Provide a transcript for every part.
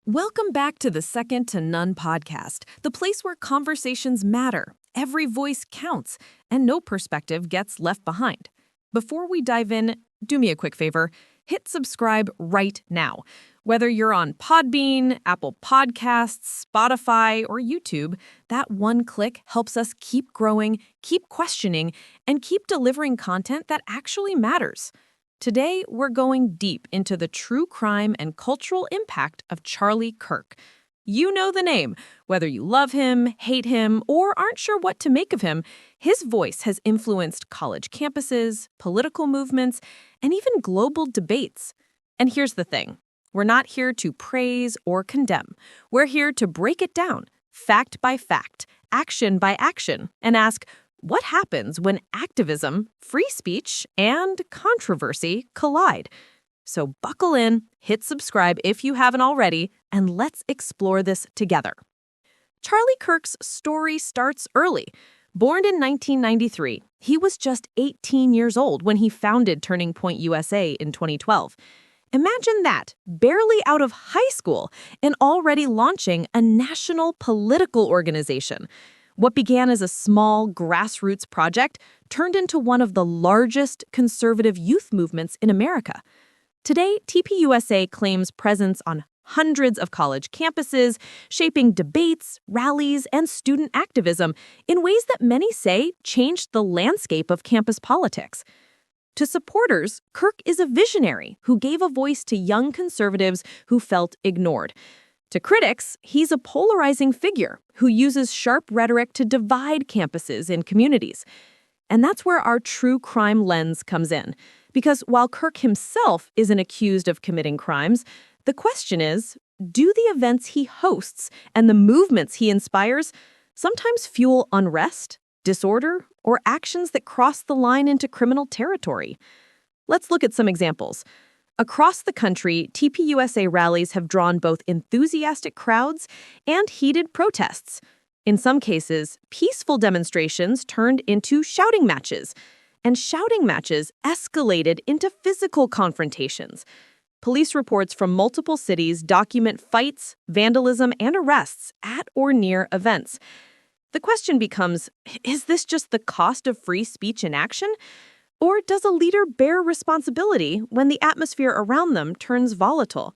Welcome back to the Second to None podcast, the place where conversations matter, every voice counts, and no perspective gets left behind. Before we dive in, do me a quick favor, hit subscribe right now. Whether you're on Podbean, Apple Podcasts, Spotify, or YouTube, that one click helps us keep growing, keep questioning, and keep delivering content that actually matters. Today, we're going deep into the true crime and cultural impact of Charlie Kirk. You know the name. Whether you love him, hate him, or aren't sure what to make of him, his voice has influenced college campuses, political movements, and even global debates. And here's the thing. We're not here to praise or condemn. We're here to break it down, fact by fact, action by action, and ask, what happens when activism, free speech, and controversy collide? So buckle in, hit subscribe if you haven't already, and let's explore this together. Charlie Kirk's story starts early. Born in 1993, he was just 18 years old when he founded Turning Point USA in 2012. Imagine that, barely out of high school and already launching a national political organization. What began as a small grassroots project turned into one of the largest conservative youth movements in America. Today, TPUSA claims presence on hundreds of college campuses, shaping debates, rallies, and student activism in ways that many say changed the landscape of campus politics. To supporters, Kirk is a visionary who gave a voice to young conservatives who felt ignored. To critics, he's a polarizing figure who uses sharp rhetoric to divide campuses and communities. And that's where our true crime lens comes in. Because while Kirk himself isn't accused of committing crimes, the question is, do the events he hosts and the movements he inspires sometimes fuel unrest, disorder, or actions that cross the line into criminal territory? Let's look at some examples. Across the country, TPUSA rallies have drawn both enthusiastic crowds and heated protests. In some cases, peaceful demonstrations turned into shouting matches, and shouting matches escalated into physical confrontations. Police reports from multiple cities document fights, vandalism, and arrests at or near events. The question becomes, is this just the cost of free speech in action? Or does a leader bear responsibility when the atmosphere around them turns volatile?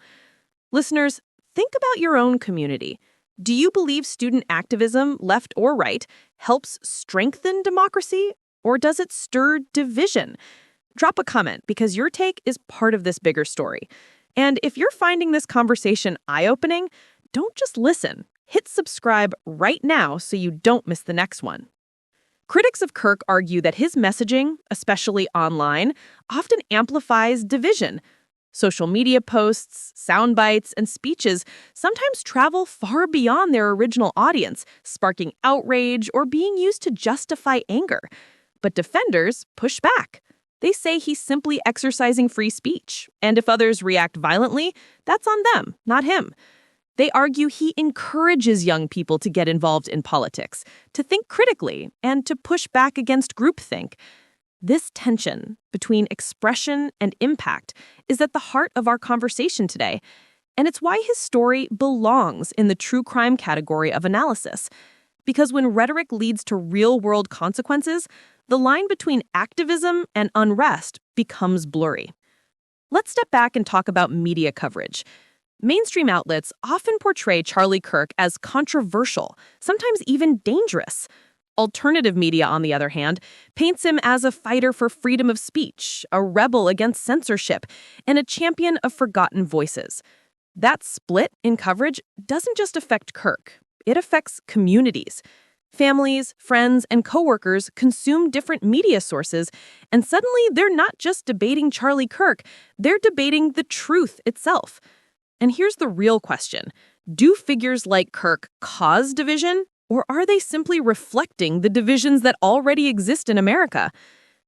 Listeners, think about your own community. Do you believe student activism, left or right, helps strengthen democracy, or does it stir division? Drop a comment because your take is part of this bigger story. And if you're finding this conversation eye-opening, don't just listen. Hit subscribe right now so you don't miss the next one. Critics of Kirk argue that his messaging, especially online, often amplifies division. Social media posts, sound bites, and speeches sometimes travel far beyond their original audience, sparking outrage or being used to justify anger. But defenders push back. They say he's simply exercising free speech, and if others react violently, that's on them, not him. They argue he encourages young people to get involved in politics, to think critically, and to push back against groupthink. This tension between expression and impact is at the heart of our conversation today, and it's why his story belongs in the true crime category of analysis. Because when rhetoric leads to real-world consequences, the line between activism and unrest becomes blurry. Let's step back and talk about media coverage. Mainstream outlets often portray Charlie Kirk as controversial, sometimes even dangerous. Alternative media, on the other hand, paints him as a fighter for freedom of speech, a rebel against censorship, and a champion of forgotten voices. That split in coverage doesn't just affect Kirk. It affects communities. Families, friends, and coworkers consume different media sources, and suddenly they're not just debating Charlie Kirk, they're debating the truth itself. And here's the real question. Do figures like Kirk cause division, or are they simply reflecting the divisions that already exist in America?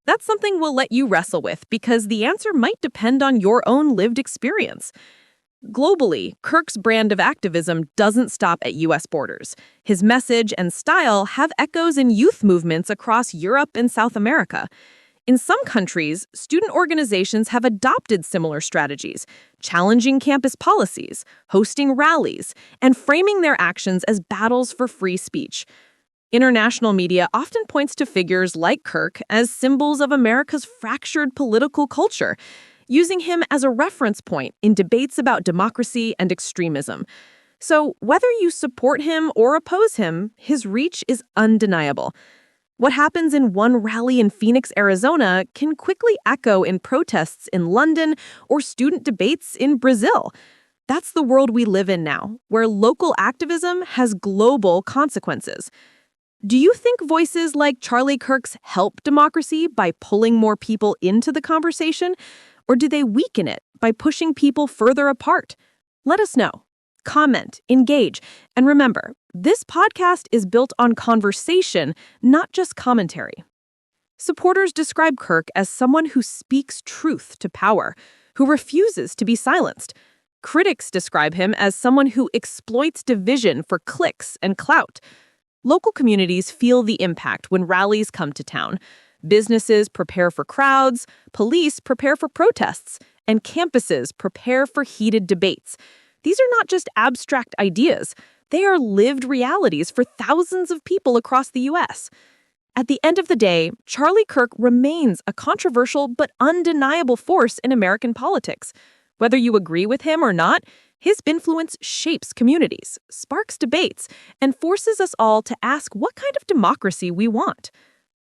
That's something we'll let you wrestle with because the answer might depend on your own lived experience. Globally, Kirk's brand of activism doesn't stop at U.S. borders. His message and style have echoes in youth movements across Europe and South America. In some countries, student organizations have adopted similar strategies, challenging campus policies, hosting rallies, and framing their actions as battles for free speech. International media often points to figures like Kirk as symbols of America's fractured political culture, using him as a reference point in debates about democracy and extremism. So, whether you support him or oppose him, his reach is undeniable. What happens in one rally in Phoenix, Arizona, can quickly echo in protests in London or student debates in Brazil. That's the world we live in now, where local activism has global consequences. Do you think voices like Charlie Kirk's help democracy by pulling more people into the conversation, or do they weaken it by pushing people further apart? Let us know. Comment, engage, and remember, this podcast is built on conversation, not just commentary. Supporters describe Kirk as someone who speaks truth to power, who refuses to be silenced. Critics describe him as someone who exploits division for clicks and clout. Local communities feel the impact when rallies come to town. Businesses prepare for crowds, police prepare for protests, and campuses prepare for heated debates. These are not just abstract ideas. They are lived realities for thousands of people across the U.S. At the end of the day, Charlie Kirk remains a controversial but undeniable force in American politics. Whether you agree with him or not, his influence shapes communities, sparks debates, and forces us all to ask what kind of democracy we want.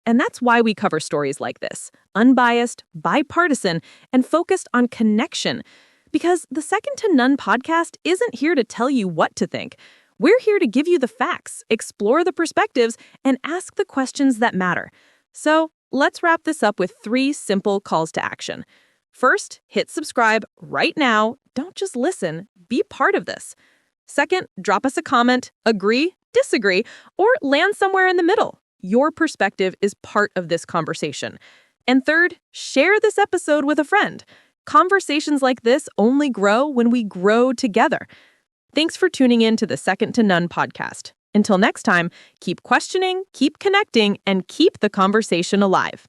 And that's why we cover stories like this, unbiased, bipartisan, and focused on connection. Because the Second to None podcast isn't here to tell you what to think. We're here to give you the facts, explore the perspectives, and ask the questions that matter. So let's wrap this up with 3 simple calls to action. First, hit subscribe right now. Don't just listen, be part of this. Second, drop us a comment, agree, disagree, or land somewhere in the middle. Your perspective is part of this conversation. And third, share this episode with a friend. Conversations like this only grow when we grow together. Thanks for tuning in to the Second to None podcast. Until next time, keep questioning, keep connecting, and keep the conversation alive.